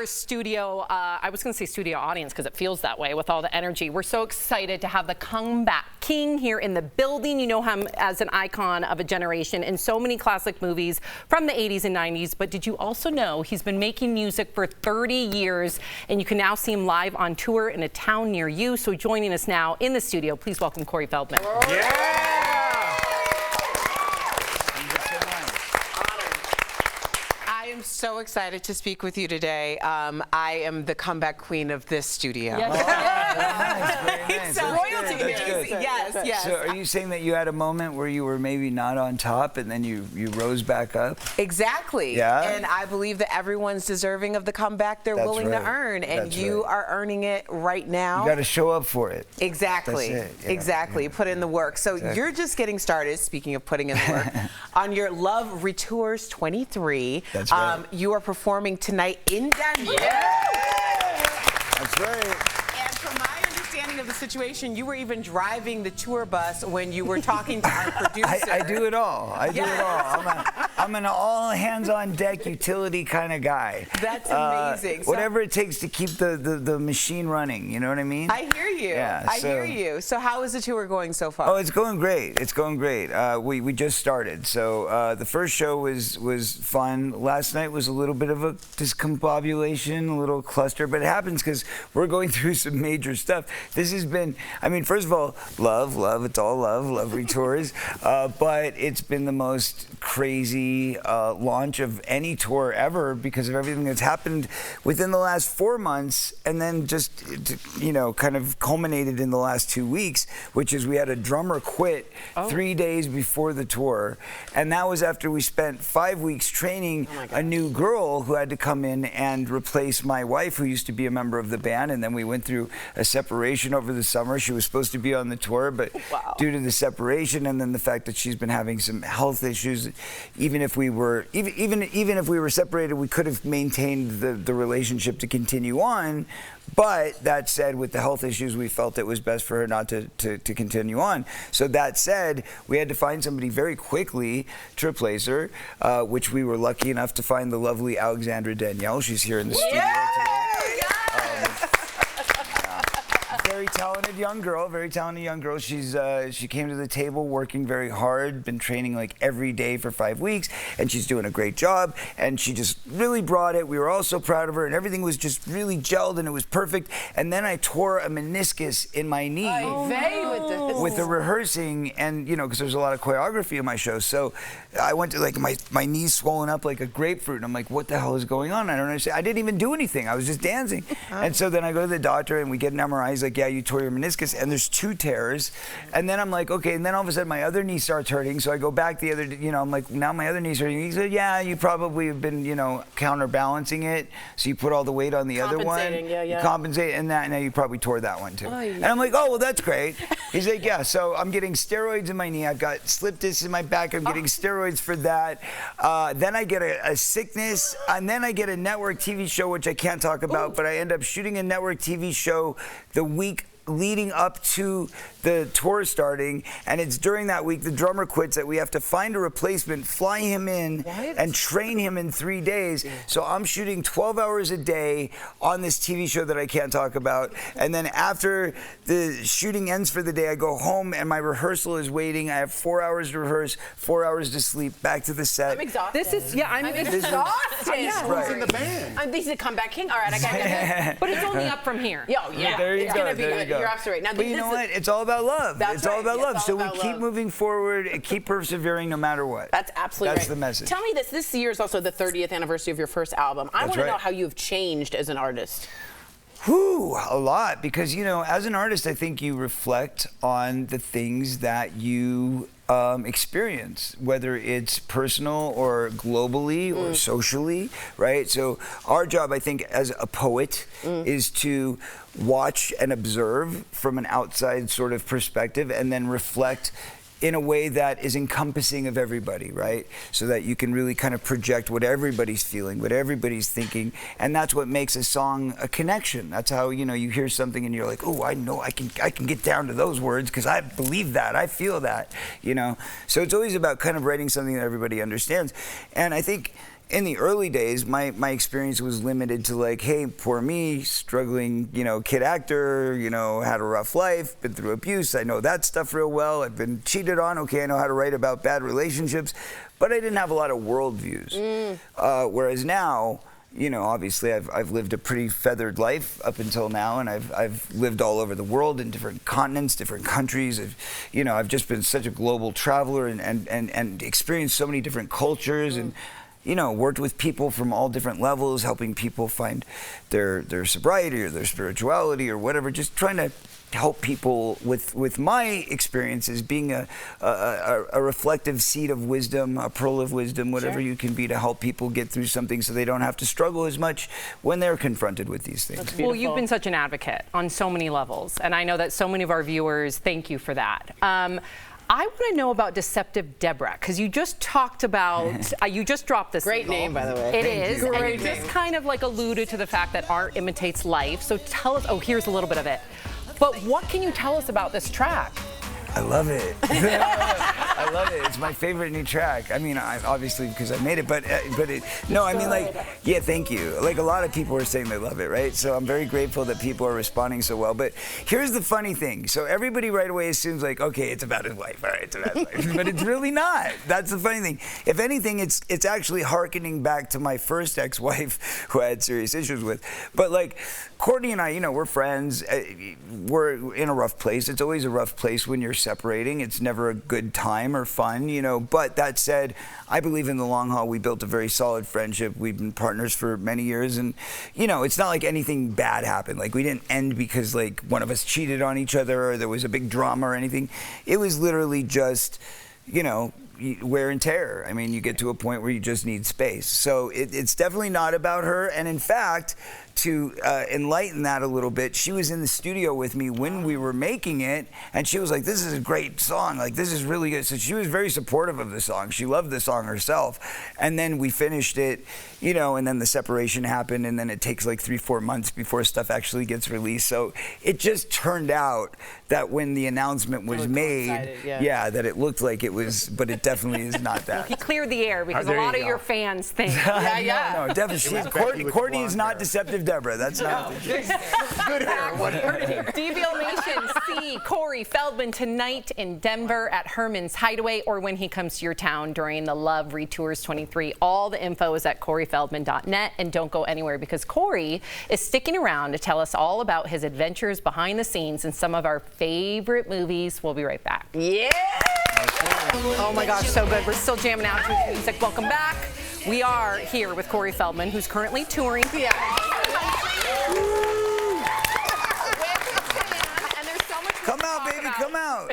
our studio, I was going to say studio audience because it feels that way with all the energy. We're so excited to have the comeback king here in the building. You know him as an icon of a generation in so many classic movies from the 80s and 90s. But did you also know he's been making music for 30 years and you can now see him live on tour in a town near you. So joining us now in the studio, please welcome Corey Feldman. Yeah! I am so excited to speak with you today. I am the comeback queen of this studio. Yes. Very nice. So royalty here. Yes, yes. So are you saying that you had a moment where you were maybe not on top and then you rose back up? Exactly. Yeah. And I believe that everyone's deserving of the comeback they're willing to earn. And you are earning it right now. You got to show up for it. Exactly. That's it. Yeah, exactly. yeah. Put in the work. So you're just getting started, speaking of putting in the work, on your Love ReTours 23. That's right. You are performing tonight in Denver. Yeah. That's right. And from my understanding of the situation, you were even driving the tour bus when you were talking to our producer. I do it all. I do it all. I'm an all-hands-on-deck utility kind of guy. That's amazing. Whatever it takes to keep the machine running, you know what I mean? I hear you. Yeah, I hear you. So how is the tour going so far? Oh, it's going great. It's going great. We just started. So the first show was fun. Last night was a little bit of a discombobulation, a little cluster, but it happens because we're going through some major stuff. This has been, I mean, first of all, love, it's all Love ReTours, but it's been the most crazy launch of any tour ever because of everything that's happened within the last 4 months, and then just, you know, kind of culminated in the last 2 weeks, which is we had a drummer quit 3 days before the tour, and that was after we spent 5 weeks training a new girl who had to come in and replace my wife, who used to be a member of the band, and then we went through a separation over the summer. She was supposed to be on the tour, but due to the separation and then the fact that she's been having some health issues, even if we were separated, we could have maintained the relationship to continue on. But that said, with the health issues, we felt it was best for her not to continue on. So that said, we had to find somebody very quickly to replace her, which we were lucky enough to find the lovely Alexandra Danielle. She's here in the studio today. Very talented young girl. She came to the table working very hard, been training like every day for 5 weeks, and she's doing a great job, and she just really brought it. We were all so proud of her, and everything was just really gelled, and it was perfect. And then I tore a meniscus in my knee with the rehearsing, and you know, because there's a lot of choreography in my show, so I went to like my knees swollen up like a grapefruit, and I'm like, what the hell is going on? I don't understand. I didn't even do anything. I was just dancing. And so then I go to the doctor, and we get an MRI. He's like, yeah, you tore your meniscus, and there's 2 tears. And then I'm like, okay, and then all of a sudden my other knee starts hurting, so I go back the other, you know, I'm like, now my other knee's hurting. He said, yeah, you probably have been, you know, counterbalancing it, so you put all the weight on the other one. Compensate, and now you probably tore that one too. And I'm like, oh, well, that's great. He's like, yeah, so I'm getting steroids in my knee. I've got slip discs in my back. I'm getting steroids for that. Then I get a sickness, and then I get a network TV show, which I can't talk about, but I end up shooting a network TV show the week leading up to the tour starting, and it's during that week the drummer quits that we have to find a replacement, fly him in, and train him in 3 days. So I'm shooting 12 hours a day on this TV show that I can't talk about, and then after the shooting ends for the day, I go home and my rehearsal is waiting. I have 4 hours to rehearse, 4 hours to sleep, back to the set. I'm exhausted. I'm exhausted. Who's in the band? This is a comeback king. All right, I got it. But it's only up from here. There you go. There you go. You're absolutely right. Now, but you know what? It's all about love. It's all about love. So we keep moving forward and keep persevering no matter what. That's absolutely That's the message. Tell me this year is also the 30th anniversary of your first album. I want to know how you've changed as an artist. Whew, a lot. Because, you know, as an artist, I think you reflect on the things that you experience, whether it's personal or globally or socially, right? So our job, I think, as a poet is to watch and observe from an outside sort of perspective and then reflect in a way that is encompassing of everybody, right? So that you can really kind of project what everybody's feeling, what everybody's thinking, and that's what makes a song a connection. That's how, you know, you hear something and you're like, oh, I know, I can get down to those words because I believe that, I feel that, you know? So it's always about kind of writing something that everybody understands. And I think in the early days, my experience was limited to like, hey, poor me, struggling, kid actor, had a rough life, been through abuse. I know that stuff real well. I've been cheated on. Okay, I know how to write about bad relationships, but I didn't have a lot of worldviews. Whereas now, obviously I've lived a pretty feathered life up until now, and I've lived all over the world in different continents, different countries. I've just been such a global traveler and experienced so many different cultures and worked with people from all different levels, helping people find their sobriety or their spirituality or whatever, just trying to help people with my experiences, being a reflective seed of wisdom, a pearl of wisdom, whatever you can be, to help people get through something so they don't have to struggle as much when they're confronted with these things. Well, you've been such an advocate on so many levels, and I know that so many of our viewers thank you for that. I want to know about Deceptive Deborah, because you just talked about, you just dropped this Great name, by the way. It is, and you just kind of like alluded to the fact that art imitates life. So tell us, here's a little bit of it. But what can you tell us about this track? I love it. I love it. It's my favorite new track. I mean, obviously because I made it, but no, I mean, like, yeah, thank you. Like, a lot of people are saying they love it, right? So I'm very grateful that people are responding so well. But here's the funny thing. So everybody right away assumes, like, okay, it's about his wife. All right, it's about his wife. But it's really not. That's the funny thing. If anything, it's actually hearkening back to my first ex-wife who I had serious issues with. But like, Courtney and I, we're friends. We're in a rough place. It's always a rough place when you're separating. It's never a good time or fun, But that said, I believe in the long haul. We built a very solid friendship. We've been partners for many years, and it's not like anything bad happened. Like, we didn't end because like one of us cheated on each other or there was a big drama or anything. It was literally just, wear and tear. I mean, you get to a point where you just need space. So it's definitely not about her. And in fact, to enlighten that a little bit, she was in the studio with me when we were making it, and she was like, this is a great song, like, this is really good. So she was very supportive of the song. She loved the song herself. And then we finished it, and then the separation happened, and then it takes like 3-4 months before stuff actually gets released. So it just turned out that when the announcement was made, that it looked like it was, but it definitely is not that. He cleared the air because a lot of your fans think. No, definitely. Courtney is not Deceptive Deborah. That's not. Good hair. DBL Nation, see Corey Feldman tonight in Denver at Herman's Hideaway, or when he comes to your town during the Love ReTours 23. All the info is at CoreyFeldman.net, and don't go anywhere because Corey is sticking around to tell us all about his adventures behind the scenes in some of our favorite movies. We'll be right back. Yeah! Oh my gosh, so good. We're still jamming out to his music. Welcome back. We are here with Corey Feldman, who's currently touring. Come out, baby, come out.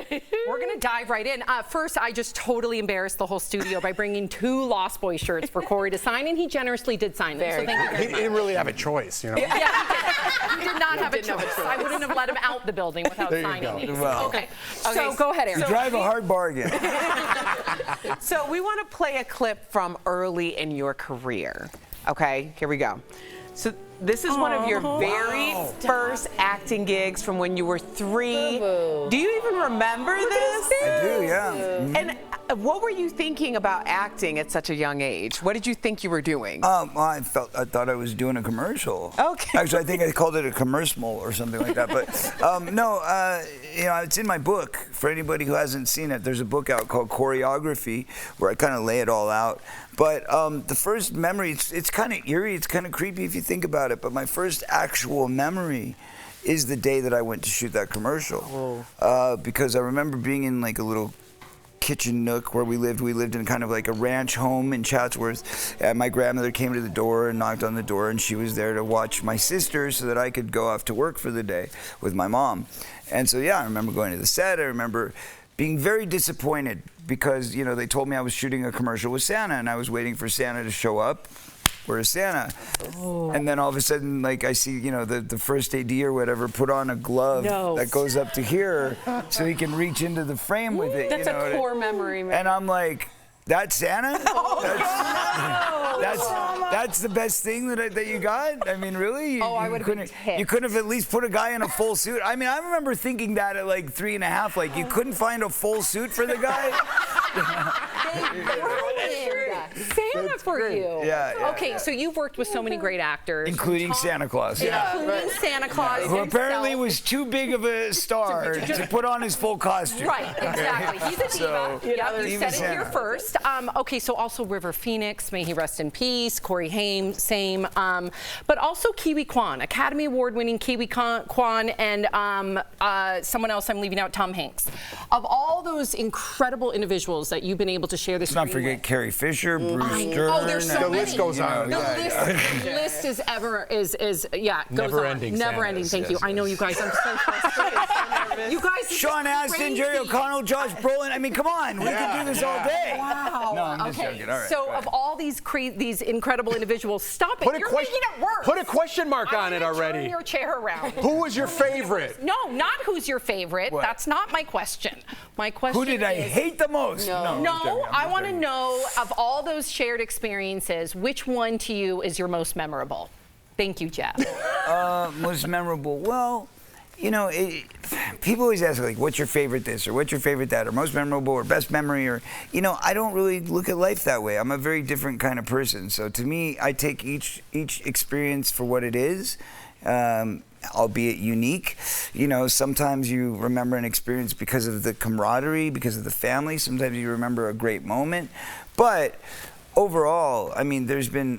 We're going to dive right in. First, I just totally embarrassed the whole studio by bringing 2 Lost Boys shirts for Corey to sign, and he generously did sign them. So thank you very much. He didn't really have a choice, Yeah, he did not have a choice. I wouldn't have let him out the building without signing these. Well, okay, so go ahead, Aaron. You drive a hard bargain. So we want to play a clip from early in your career. Okay, here we go. So this is one of your very first acting gigs from when you were 3. Do you even remember this? I do, yeah. And what were you thinking about acting at such a young age? What did you think you were doing? Well, I thought I was doing a commercial. Okay. Actually, I think I called it a commercial or something like that. But no, it's in my book. For anybody who hasn't seen it, there's a book out called Choreography where I kind of lay it all out. But the first memory, it's kind of eerie, it's kind of creepy if you think about it, but my first actual memory is the day that I went to shoot that commercial. Because I remember being in like a little kitchen nook where we lived. We lived in kind of like a ranch home in Chatsworth, and my grandmother came to the door and knocked on the door, and she was there to watch my sister so that I could go off to work for the day with my mom. And so yeah, I remember going to the set. I remember being very disappointed because, they told me I was shooting a commercial with Santa, and I was waiting for Santa to show up. Where's Santa? Oh. And then all of a sudden, like, I see, the first AD or whatever put on a glove that goes up to here so he can reach into the frame with it. That's a core memory, man. And I'm like, that's Santa? That's the best thing that you got? I mean, really? I would have been ticked. You couldn't have at least put a guy in a full suit? I mean, I remember thinking that at like 3.5, like, you couldn't find a full suit for the guy? Santa for you. Yeah. Okay, so you've worked with so many great actors. Including Santa Claus. Including Santa Claus Who apparently himself. was too big of a star to put on his full costume. Right, exactly. He's a diva. So, Yep, you Diva said it here Santa. first. Okay, so also River Phoenix, may he rest in peace. Corey Haim, same. But also Kiwi Kwan, Academy Award-winning Kiwi Kwan, and someone else I'm leaving out, Tom Hanks. Of all those incredible individuals that you've been able to share this Let's not screen forget with, Carrie Fisher, Bruce Dern. Oh, there's so The many. list goes on. The list is goes Never on. ending, Never Sanders. ending. Thank you. I know you guys. I'm so frustrated. You guys. this Sean is Astin, crazy. Jerry O'Connell, Josh Brolin. I mean, come on. We could do this all day. Wow. No, I'm just okay. joking. All right, So go of ahead. all these incredible individuals, stop it. You're making it worse. Put a question mark I'm on it gonna already. Turn your chair around. Who was your favorite? No, not who's your favorite. What? That's not my question. My question Who did I is, hate the most? No, I'm just joking. I want to know, of all those shared experiences, which one to you is your most memorable? Thank you, Jeff. Most memorable. Well, you know, people always ask, like, what's your favorite this or what's your favorite that or most memorable or best memory or, you know, I don't really look at life that way. I'm a very different kind of person. So to me, I take each experience for what it is. Albeit unique. You know, sometimes you remember an experience because of the camaraderie, because of the family. Sometimes you remember a great moment. But overall, I mean,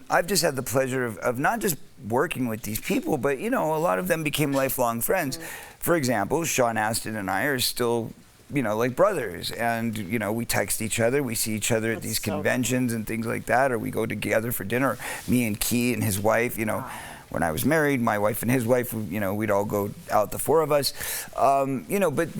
I've just had the pleasure of not just working with these people, but, you know, a lot of them became lifelong friends. For example, Sean Astin and I are still, you know, like brothers, and, you know, we text each other, we see each other at these conventions and things like that, or we go together for dinner. Me and Key and his wife, you know. When I was married, my wife and his wife, you know, we'd all go out, the four of us. You know, but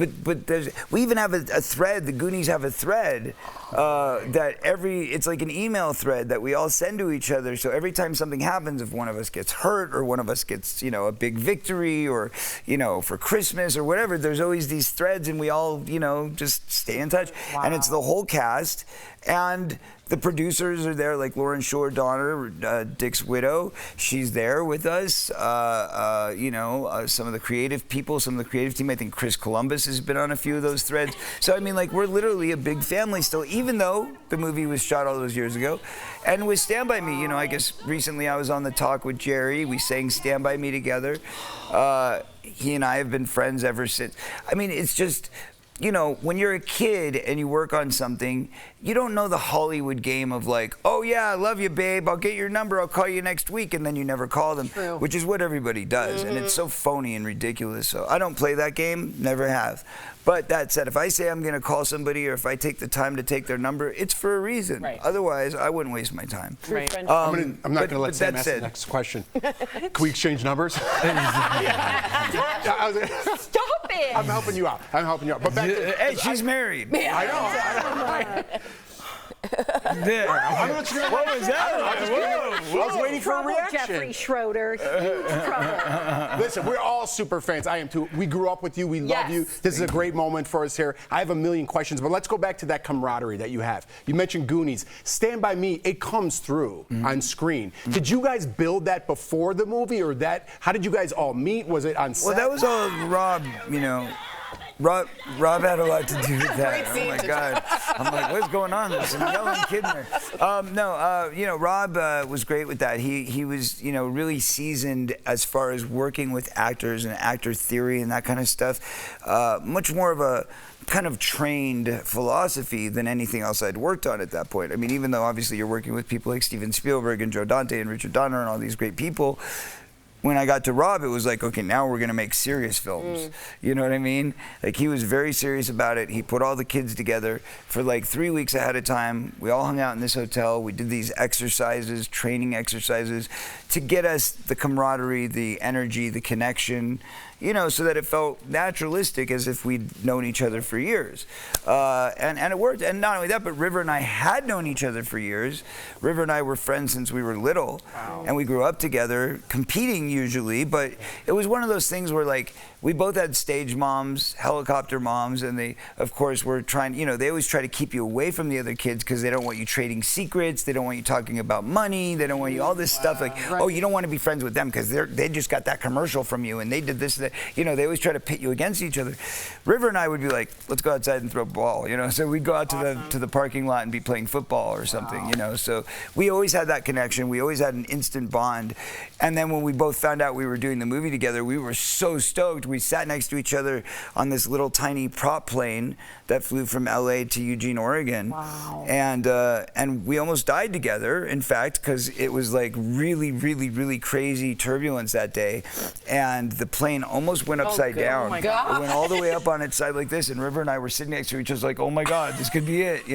we even have a thread. The Goonies have a thread it's like an email thread that we all send to each other. So every time something happens, if one of us gets hurt or one of us gets, you know, a big victory or, you know, for Christmas or whatever, there's always these threads and we all, you know, just stay in touch. Wow. And it's the whole cast. And the producers are there, like Lauren Shore Donner, Dick's widow. She's there with us. You know, some of the creative people, some of the creative team. I think Chris Columbus has been on a few of those threads. So, I mean, like, we're literally a big family still, even though the movie was shot all those years ago. And with Stand By Me, you know, I guess recently I was on the talk with Jerry. We sang Stand By Me together. He and I have been friends ever since. I mean, it's just, you know, when you're a kid and you work on something, you don't know the Hollywood game of like, oh yeah, I love you, babe, I'll get your number, I'll call you next week, and then you never call them, which is what everybody does, and it's so phony and ridiculous. So I don't play that game, never have. But that said, if I say I'm gonna call somebody or if I take the time to take their number, it's for a reason. Right. Otherwise, I wouldn't waste my time. Right. I'm not going to let Sam that ask the said- next question. Can we exchange numbers? Stop it. I'm helping you out. But back to, Hey, she's married. I know. What was that? I was waiting for a Trouble, reaction. Jeffrey Schroeder. Huge trouble. Listen, we're all super fans. I am too. We grew up with you. We love you. This is a great moment for us here. I have a million questions, but let's go back to that camaraderie that you have. You mentioned Goonies. Stand By Me, it comes through on screen. Did you guys build that before the movie, or how did you guys all meet? Was it on set? Well, that was all Rob, you know. Rob had a lot to do with that. Oh my God! I'm like, what's going on? There's some yelling kid in there. You know, Rob was great with that. He was, you know, really seasoned as far as working with actors and actor theory and that kind of stuff. Much more of a kind of trained philosophy than anything else I'd worked on at that point. I mean, even though obviously you're working with people like Steven Spielberg and Joe Dante and Richard Donner and all these great people. When I got to Rob, it was like, okay, now we're gonna make serious films. You know what I mean? Like, he was very serious about it. He put all the kids together for like 3 weeks ahead of time. We all hung out in this hotel. We did these exercises, training exercises, to get us the camaraderie, the energy, the connection, you know, so that it felt naturalistic, as if we'd known each other for years. And it worked. And not only that, but River and I had known each other for years. River and I were friends since we were little. Wow. And we grew up together, competing usually, but it was one of those things where, like, we both had stage moms, helicopter moms, and they, of course, were trying, they always try to keep you away from the other kids because they don't want you trading secrets, they don't want you talking about money, they don't want you all this stuff like, oh, you don't want to be friends with them because they just got that commercial from you and they did this, that. They always try to pit you against each other. River and I would be like, let's go outside and throw a ball, so we'd go out to the parking lot and be playing football or something, so we always had that connection, we always had an instant bond. And then when we both found out we were doing the movie together, we were so stoked. We sat next to each other on this little tiny prop plane that flew from LA to Eugene, Oregon. Wow. And we almost died together, in fact, because it was like really, really, really crazy turbulence that day. And the plane almost went upside down. Oh my God. It went all the way up on its side like this, and River and I were sitting next to each other like, oh my God, this could be it,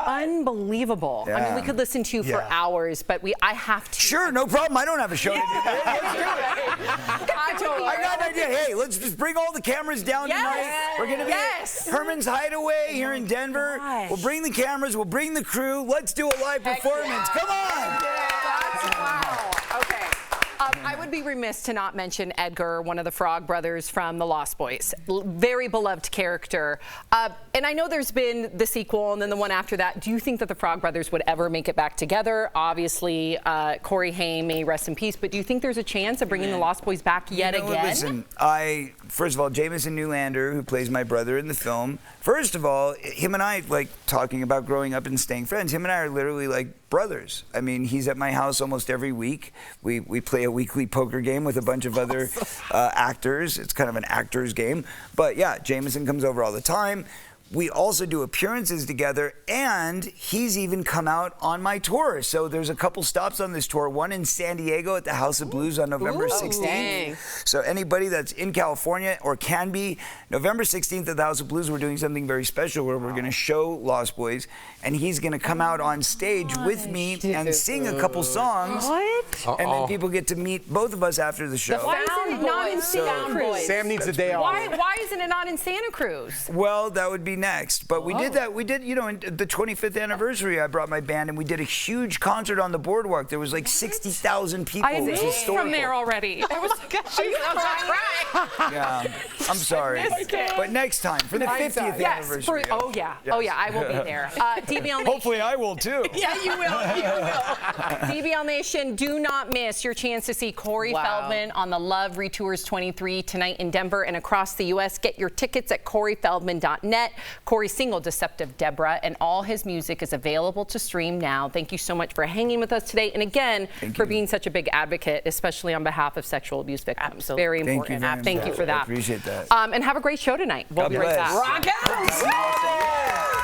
Unbelievable. I mean, we could listen to you for hours, but I have to. Sure, no problem. I don't have a show to do. Let's do it. I got an idea. Hey, let's just bring all the cameras down tonight. We're gonna be at Herman's Hideaway here in Denver. We'll bring the cameras. We'll bring the crew. Let's do a live performance. Come on. Wow. Okay. I would be remiss to not mention Edgar, one of the Frog brothers from The Lost Boys. Very beloved character. And I know there's been the sequel and then the one after that. Do you think that the Frog brothers would ever make it back together? Obviously, Corey Haim, may rest in peace, but do you think there's a chance of bringing the Lost Boys back yet again? Listen, first of all, Jameson Newlander, who plays my brother in the film, first of all, him and I, like, talking about growing up and staying friends, him and I are literally like brothers. I mean, he's at my house almost every week. We play a weekly poker game with a bunch of other actors. It's kind of an actor's game. But yeah, Jameson comes over all the time. We also do appearances together, and he's even come out on my tour. So there's a couple stops on this tour, one in San Diego at the House of Blues on November 16th. Dang. So anybody that's in California or can be, November 16th at the House of Blues, we're doing something very special where we're going to show Lost Boys, and he's going to come out on stage with me and sing a couple songs. What? And then people get to meet both of us after the show. Why isn't it not in Santa Cruz? Sam needs a day off. Why isn't it not in Santa Cruz? Well, that would be next. But we did that. We did, in the 25th anniversary, I brought my band and we did a huge concert on the boardwalk. There was like 60,000 people. I moved from there already. I was Yeah, I'm sorry. But next time, for the 50th anniversary. Oh yeah, I will be there. DBL Nation. Hopefully I will too. Yeah, you will. DBL Nation, do not miss your chance to see Corey Feldman on the Love ReTours 23 tonight in Denver and across the U.S. Get your tickets at CoreyFeldman.net. Corey's single, Deceptive Deborah, and all his music is available to stream now. Thank you so much for hanging with us today, and again, for being such a big advocate, especially on behalf of sexual abuse victims. Absolutely. Very important. Thank you for that. I appreciate that. And have a great show tonight. We'll be right back. Rock out!